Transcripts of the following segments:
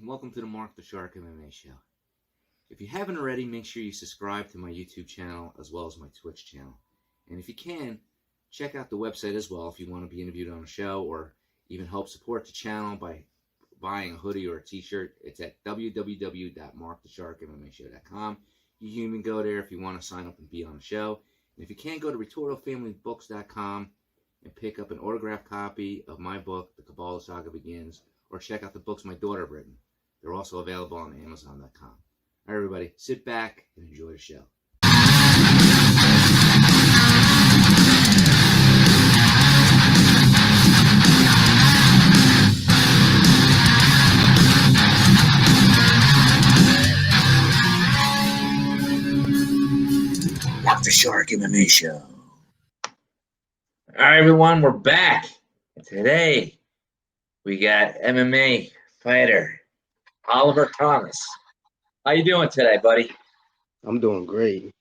Welcome to the Marc The Shark MMA show. If you haven't already, make sure you subscribe to my YouTube channel as well as my Twitch channel. And if you can, check out the website as well if you want to be interviewed on a show or even help support the channel by buying a hoodie or a t-shirt. It's at www.markthesharkmmashow.com. You can even go there if you want to sign up and be on the show. And if you can't, go to RitortoFamilyBooks.com and pick up an autographed copy of my book, The Kabbalah Saga Begins, or check out the books my daughter have written. They're also available on Amazon.com. All right, everybody, sit back and enjoy the show. Marc The Shark MMA show. All right, everyone, we're back. Today, we got MMA fighter Oliver Thomas. How you doing today, buddy? I'm doing great.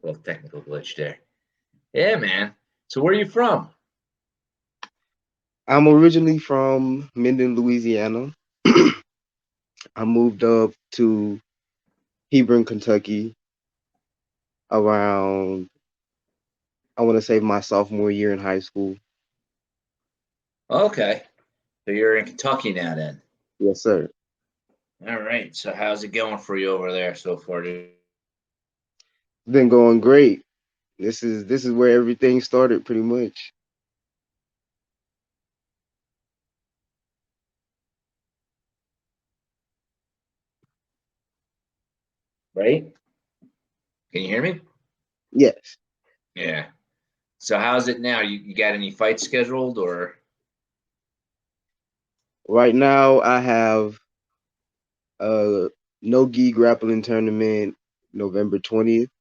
A little technical glitch there. Yeah, man. So where are you from? I'm originally from Minden, Louisiana. I moved up to Hebron, Kentucky around, I want to say, my sophomore year in high school. Okay. So you're in Kentucky now then? Yes, sir. All right. So how's it going for you over there so far, dude? It's been going great. This is where everything started pretty much. Right? Can you hear me? Yes. Yeah. So how's it now? You got any fights scheduled or? Right now I have a no-gi grappling tournament November 20th.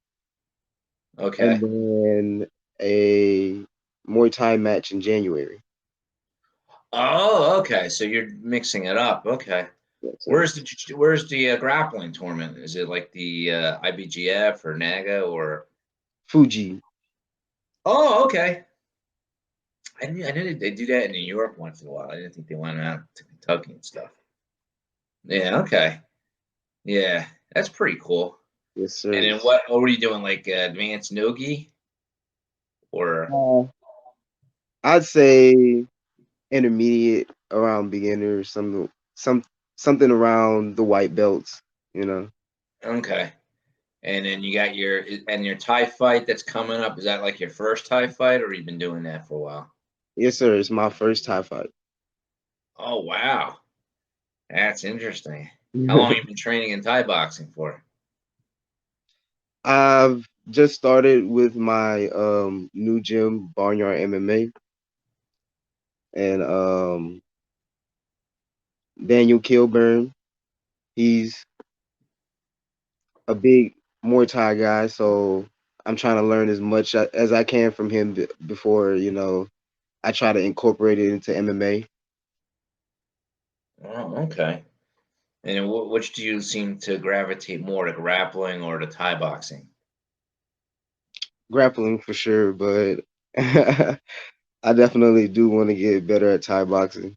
Okay. And then a Muay Thai match in January. Oh, okay. So you're mixing it up. Okay. Yes, Where's the grappling tournament? Is it like the IBGF or NAGA or? Fuji. Oh, okay. I knew they do that in New York once in a while. I didn't think they went out to Kentucky and stuff. Yeah. Okay. Yeah, that's pretty cool. Yes, And sir. then what were you doing? Like advanced nogi or? I'd say intermediate, around beginner, something around the white belts, you know. Okay. And then you got your Thai fight that's coming up. Is that like your first Thai fight, or you've been doing that for a while? Yes, sir. It's my first Thai fight. Oh wow, that's interesting. How long have you been training in Thai boxing for? I've just started with my new gym, Barnyard MMA, and Daniel Kilburn. He's a big Muay Thai guy, so I'm trying to learn as much as I can from him before, I try to incorporate it into MMA. Oh, okay. And then which do you seem to gravitate more, to grappling or to Thai boxing? Grappling for sure, but I definitely do want to get better at Thai boxing.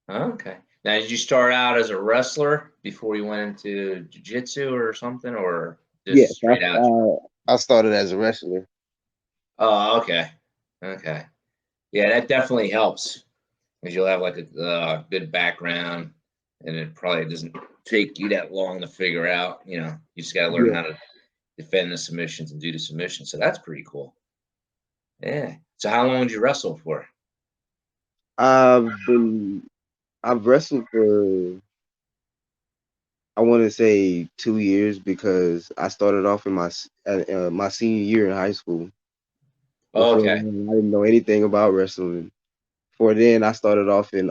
Okay. Now, did you start out as a wrestler before you went into jiu-jitsu or something, or just Yes, straight out? I started as a wrestler. Oh, okay. Okay. Yeah, that definitely helps because you'll have like a good background, and it probably doesn't take you that long to figure out. You just got to learn Yeah, how to defend the submissions and do the submissions. So that's pretty cool. Yeah. So how long did you wrestle for? I've been I've wrestled for, I want to say, 2 years because I started off in my senior year in high school. Before Okay. then, I didn't know anything about wrestling. Before then, I started off in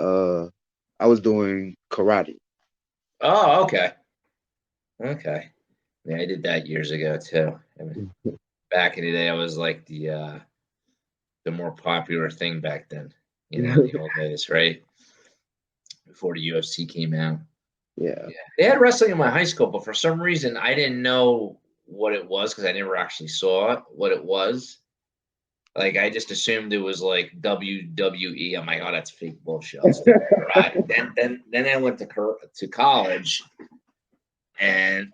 I was doing karate. Oh, okay. Okay. Yeah, I did that years ago too. I mean, back in the day, I was like the more popular thing back then. In the old days, right before the UFC came out. Yeah. Yeah, they had wrestling in my high school, but for some reason, I didn't know what it was because I never actually saw it, what it was. Like I just assumed it was like WWE. I'm like, oh, that's fake bullshit. I'll stick with karate. Then I went to college, and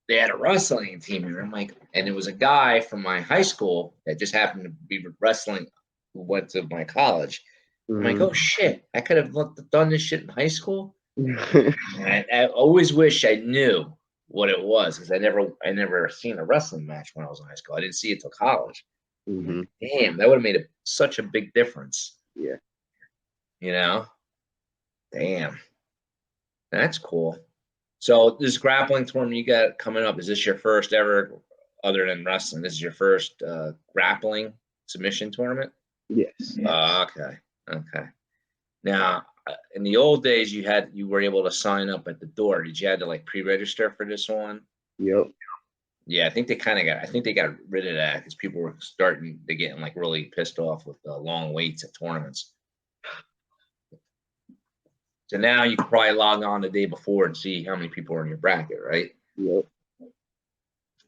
they had a wrestling team, and I'm like, and it was a guy from my high school that just happened to be wrestling who went to my college. I'm like, oh shit, I could have done this shit in high school. And I always wish I knew what it was because I never seen a wrestling match when I was in high school. I didn't see it till college. Mhm. Damn, that would have made such a big difference. Yeah. You know? Damn. That's cool. So this grappling tournament you got coming up, is this your first ever, other than wrestling, this is your first grappling submission tournament? Yes. Okay. Okay. Now, in the old days, you were able to sign up at the door. Did you have to like pre-register for this one? Yep. Yeah, I think they got rid of that because people were getting like really pissed off with the long waits at tournaments. So now you can probably log on the day before and see how many people are in your bracket, right? Yep.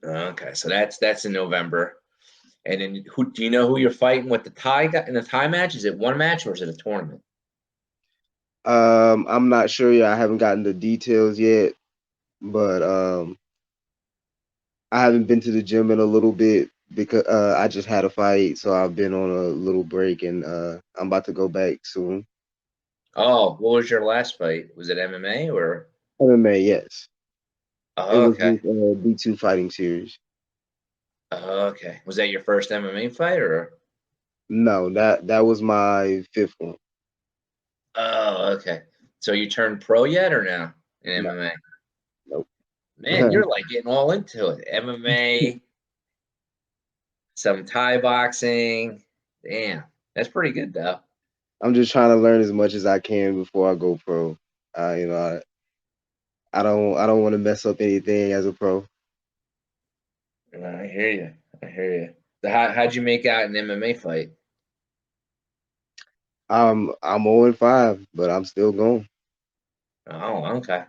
Okay, so that's in November. And then who do you know who you're fighting with the tie in the tie match? Is it one match or is it a tournament? I'm not sure yet. I haven't gotten the details yet, but I haven't been to the gym in a little bit because I just had a fight, so I've been on a little break, and I'm about to go back soon. Oh, what was your last fight? Was it MMA or? MMA, yes. It Oh, was okay. with B2 Fighting Series. Oh, okay. Was that your first MMA fight or? No, that was my fifth one. Oh, okay. So you turned pro yet or no in No, MMA? nope. Man, you're like getting all into it. MMA, some Thai boxing. Damn, that's pretty good though. I'm just trying to learn as much as I can before I go pro. You know, I don't want to mess up anything as a pro. I hear you. I hear you. So how'd you make out an MMA fight? I'm 0-5, but I'm still going. Oh, okay.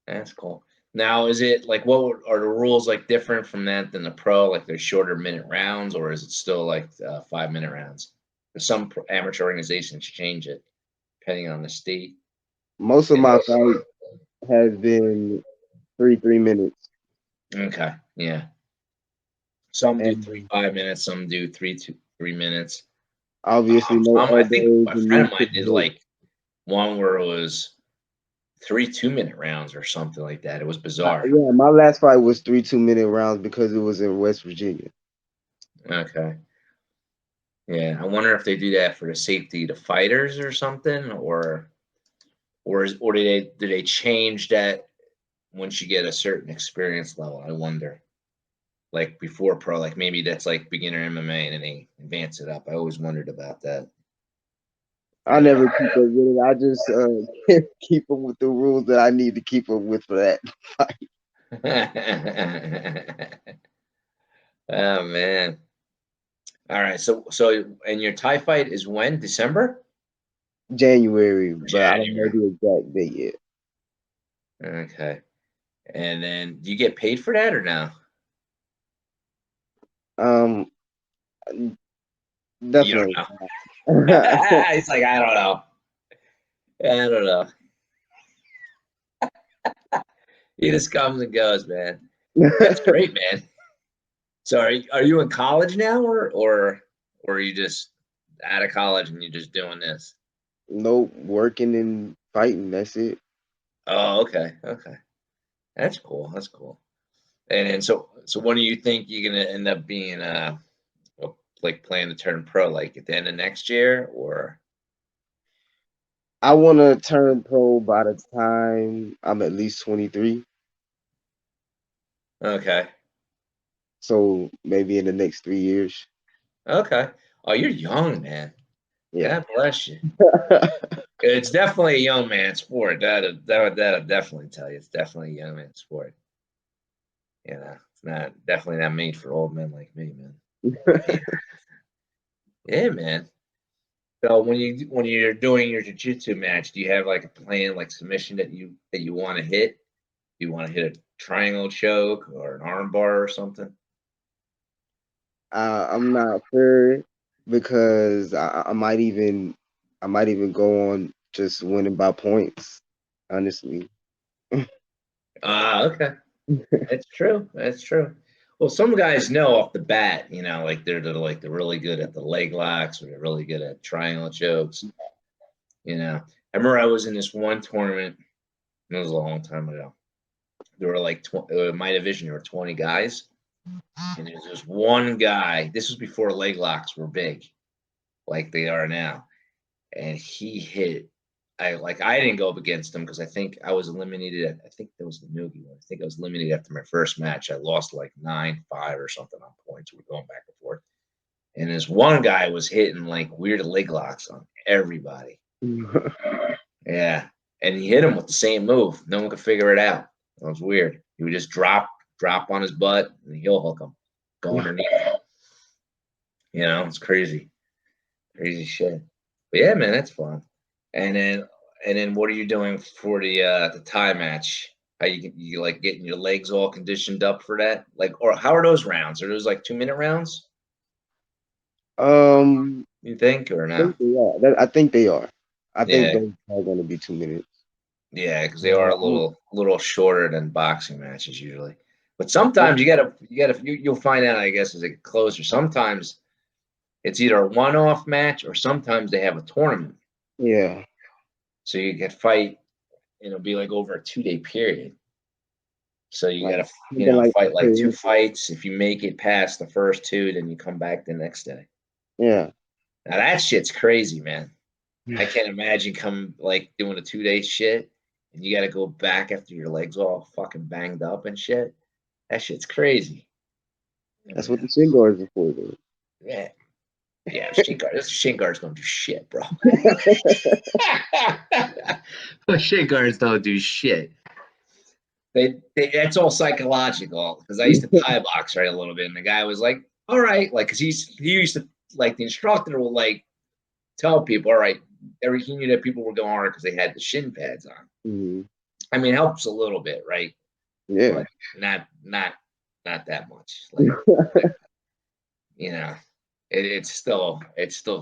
That's cool. Now, is it like are the rules like different from that than the pro? Like there's shorter minute rounds, or is it still like 5 minute rounds? 'Cause some amateur organizations change it depending on the state. Most of my fights has been 3 minutes, Okay, yeah. Some do and 5 minutes, some do 3 minutes. obviously no I think elbows a and friend knees of to mine the did hips. like one where it was 3 2-minute rounds or something like that. It was bizarre. Yeah, my last fight was 3 2-minute rounds because it was in West Virginia. Okay. Yeah, I wonder if they do that for the safety to fighters or something, or do they change that once you get a certain experience level? I wonder. Like before pro, like maybe that's like beginner MMA and then they advance it up. I always wondered about that. I never keep up with it. I just keep up with the rules that I need to keep up with for that fight. Oh man. All right. So and your Thai fight is when? December? January, but I don't know January. the exact date yet. Okay. And then do you get paid for that or no? Um, You don't definitely. know. It's like I don't know. I don't know. He just comes and goes, man. That's great, man. So are you in college now or are you just out of college and you're just doing this? Nope, working and fighting. That's it. Oh, okay. Okay. That's cool. That's cool. And then so when do you think you're gonna end up being like playing to turn pro, like at the end of next year or I want to turn pro by the time I'm at least 23. okay. So maybe in the next 3 years. Okay. Oh, you're young, man. Yeah. God bless you. It's definitely a young man sport. That'll definitely tell you. It's definitely a young man sport. You know, it's not definitely not made for old men like me, man. Yeah, man. So when you're doing your jiu-jitsu match, do you have like a plan, like submission that you want to hit? Do you want to hit a triangle choke or an arm bar or something? I'm not sure. because I might even go on just winning by points. Honestly. Okay. That's true. That's true. Well, some guys know off the bat, you know, like they're really good at the leg locks or they're really good at triangle chokes. You know, I remember I was in this one tournament. It was a long time ago. There were like my division. There were 20 guys, and there was this one guy. This was before leg locks were big, like they are now, and he hit. I didn't go up against him because I think I was eliminated. I think that was the Noogie one. I think I was eliminated after my first match. I lost like 9-5 or something on points. We were going back and forth. And this one guy was hitting like weird leg locks on everybody. Yeah. And he hit him with the same move. No one could figure it out. That was weird. He would just drop on his butt and heel hook him. Go underneath. You know, it's crazy. Crazy shit. But yeah, man, that's fun. And then what are you doing for the Thai match? How you like getting your legs all conditioned up for that? Like, or how are those rounds? Are those like 2-minute rounds? You think or I no? think they are. I think they are. I think Yeah, those are going to be 2 minutes. yeah, because they are a little shorter than boxing matches usually. But sometimes you'll find out, I guess, as it gets closer. Sometimes it's either a one-off match or sometimes they have a tournament. Yeah. So you can fight, and it'll be like over a 2-day period. So you Like, gotta, something like fight like 2 that. fights. If you make it past the first 2, then you come back the next day. Yeah. Now that shit's crazy, man. I can't imagine doing a 2-day shit, and you gotta go back after your legs all fucking banged up and shit. That shit's crazy. That's what the shin guards are for, though. Yeah, yeah. Shin guards don't do shit, bro. Shin guards don't do shit. That's all psychological because I used to Thai box right a little bit, and the guy was like, "All right," like because he used to like the instructor will like tell people, "All right," he knew that people were going hard because they had the shin pads on. Mm-hmm. I mean, it helps a little bit, right? Yeah. But not that much. Like you know, it still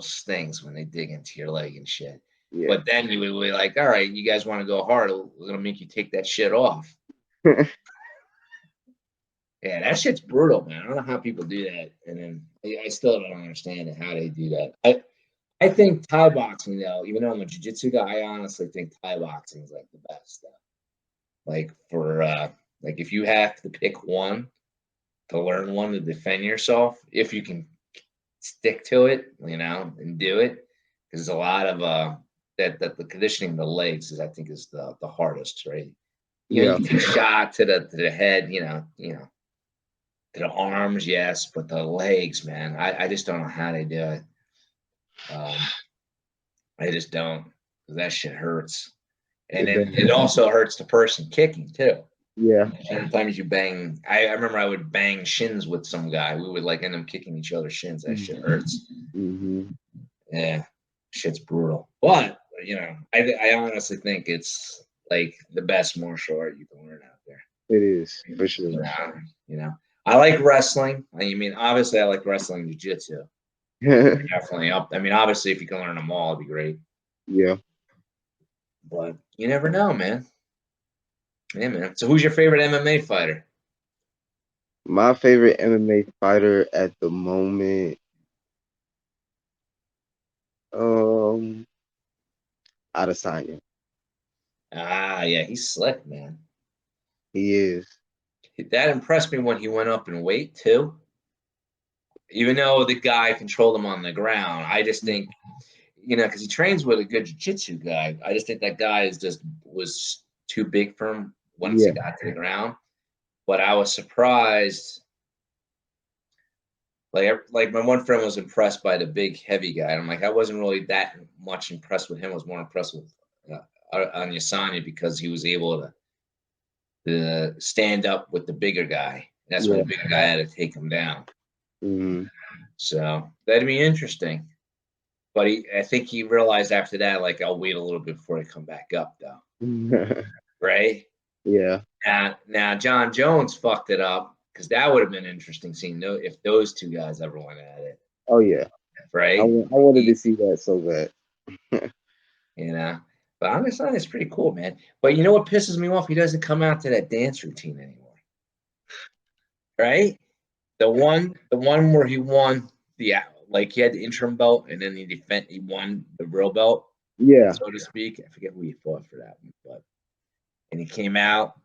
stings when they dig into your leg and shit. Yeah. But then you would be like, "All right, you guys want to go hard? We're gonna make you take that shit off." Yeah, that shit's brutal, man. I don't know how people do that, and then I still don't understand how they do that. I think Thai boxing, though, even though I'm a jiu-jitsu guy, I honestly think Thai boxing is like the best stuff. Like for like if you have to pick one to learn one to defend yourself, if you can stick to it, and do it, because there's a lot of that the conditioning of the legs is I think is the hardest, right? Yeah. You can shot to the head, to the arms, yes, but the legs, man, I just don't know how they do it. I just don't. 'Cause that shit hurts, and It then does. it also hurts the person kicking too. Yeah. Sometimes you bang. I remember I would bang shins with some guy. We would like end up kicking each other's shins. That shit hurts. Mm-hmm. Yeah, shit's brutal. But I honestly think it's like the best martial art you can learn out there. It is for sure. I like wrestling. Obviously, I like wrestling jiu-jitsu. Definitely up. Obviously, if you can learn them all, it'd be great. Yeah. But you never know, man. Yeah, man. So, who's your favorite MMA fighter? My favorite MMA fighter at the moment, Adesanya. Ah, yeah, he's slick, man. He is. That impressed me when he went up in weight too. Even though the guy controlled him on the ground, I just think, because he trains with a good jiu-jitsu guy. I just think that guy was too big for him once he Yeah. got to the ground. But I was surprised. Like my one friend was impressed by the big heavy guy. And I'm like, I wasn't really that much impressed with him. I was more impressed with Adesanya because he was able to stand up with the bigger guy. That's when Yeah. the bigger guy had to take him down. Mm-hmm. So that'd be interesting. But I think he realized after that, like, I'll wait a little bit before I come back up, though. Right? Yeah. Now, John Jones fucked it up because that would have been interesting seeing if those two guys ever went at it. Oh yeah. right? I wanted to see that so bad. You know, but I'm just saying it's pretty cool, man. But you know what pisses me off? He doesn't come out to that dance routine anymore, right? The one where he won like he had the interim belt and then he won the real belt, Yeah. so to speak. I forget who he fought for that one, but and he came out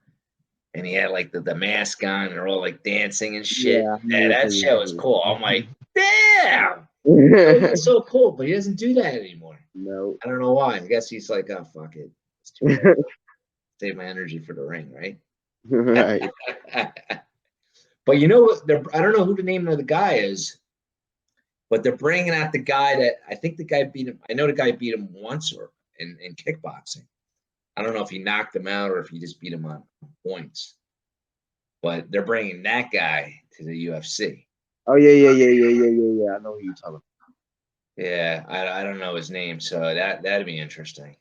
and he had like the mask on and they're all like dancing and shit. Yeah. I Yeah, know what that you shit was mean. cool. I'm like, damn, that was so cool. But he doesn't do that anymore. No. I don't know why. I guess he's like, oh fuck it, it's too much. Save my energy for the ring, right? Right. But you know what? I don't know who the name of the guy is, but they're bringing out the guy that I think the guy beat him. I know the guy beat him once or in kickboxing. I don't know if he knocked him out or if he just beat him on points. But they're bringing that guy to the UFC. Oh yeah. I know who you're talking about. Yeah, I don't know his name, so that'd be interesting.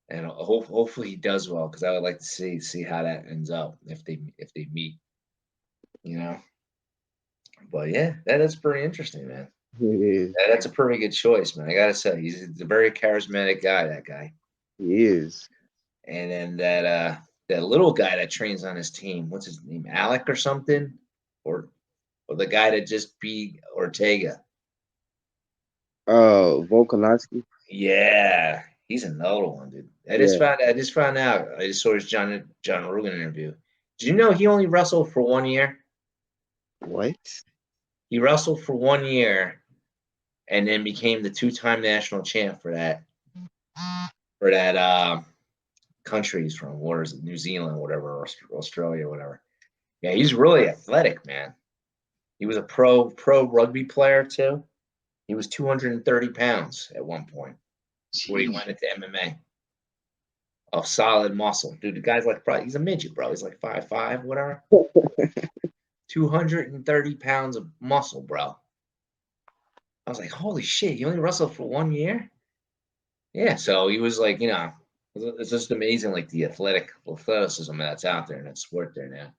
And hopefully he does well because I would like to see how that ends up if they meet, you know. But yeah, that is pretty interesting, man. It is. That's a pretty good choice, man. I gotta say, he's a very charismatic guy. That guy, He is. and then that little guy that trains on his team. What's his name? Alec or something, or the guy that just beat Ortega. Volkanovski. Yeah, he's another one, dude. I just found out. I just saw his John Rogan interview. Did you know he only wrestled for 1 year? What? He wrestled for 1 year and then became the two-time national champ for that country he's from. Where is it? New Zealand, whatever, or Australia, whatever. Yeah, he's really athletic, man. He was a pro rugby player too. He was 230 pounds at one point before he went into MMA. Of solid muscle, dude. The guy's like, probably he's a midget, bro. He's like 5'5", whatever. 230 pounds of muscle, bro. I was like, holy shit, he only wrestled for 1 year? Yeah, so he was like, it's just amazing, like the athleticism that's out there in that sport there now.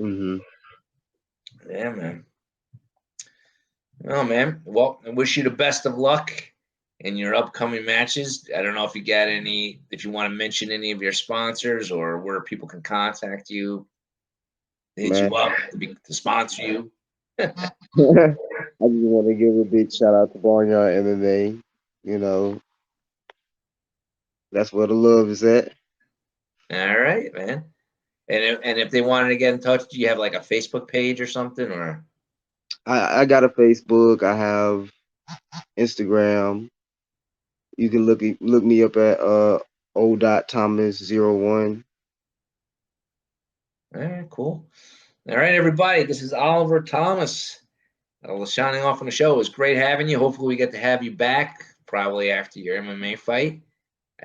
Mm-hmm. Yeah, man. Oh, man. Well, I wish you the best of luck in your upcoming matches. I don't know if if you want to mention any of your sponsors or where people can contact you, hit Man. you up to sponsor you. I just want to give a big shout out to Barnyard MMA. You know, that's where the love is at. All right, man. And if they wanted to get in touch, do you have like a Facebook page or something, or? I got a Facebook. I have Instagram. You can look me up at o.thomas01. All right, cool. All right, everybody. This is Oliver Thomas. Signing off on the show. It was great having you. Hopefully, we get to have you back probably after your MMA fight.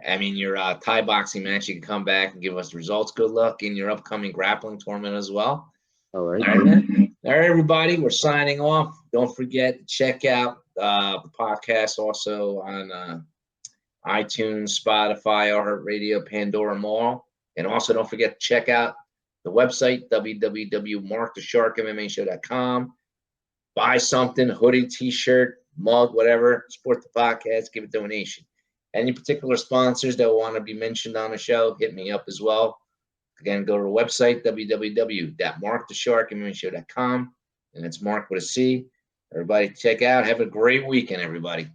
I mean, your Thai boxing match. You can come back and give us the results. Good luck in your upcoming grappling tournament as well. All right. All right, man. All right, everybody. We're signing off. Don't forget to check out the podcast also on iTunes, Spotify, iHeartRadio, Pandora, Mall. And also don't forget to check out the website, www.markthesharkmmashow.com. Buy something, hoodie, t-shirt, mug, whatever. Support the podcast. Give a donation. Any particular sponsors that want to be mentioned on the show, hit me up as well. Again, go to the website, www.markthesharkmmashow.com. And it's Mark with a C. Everybody check out. Have a great weekend, everybody.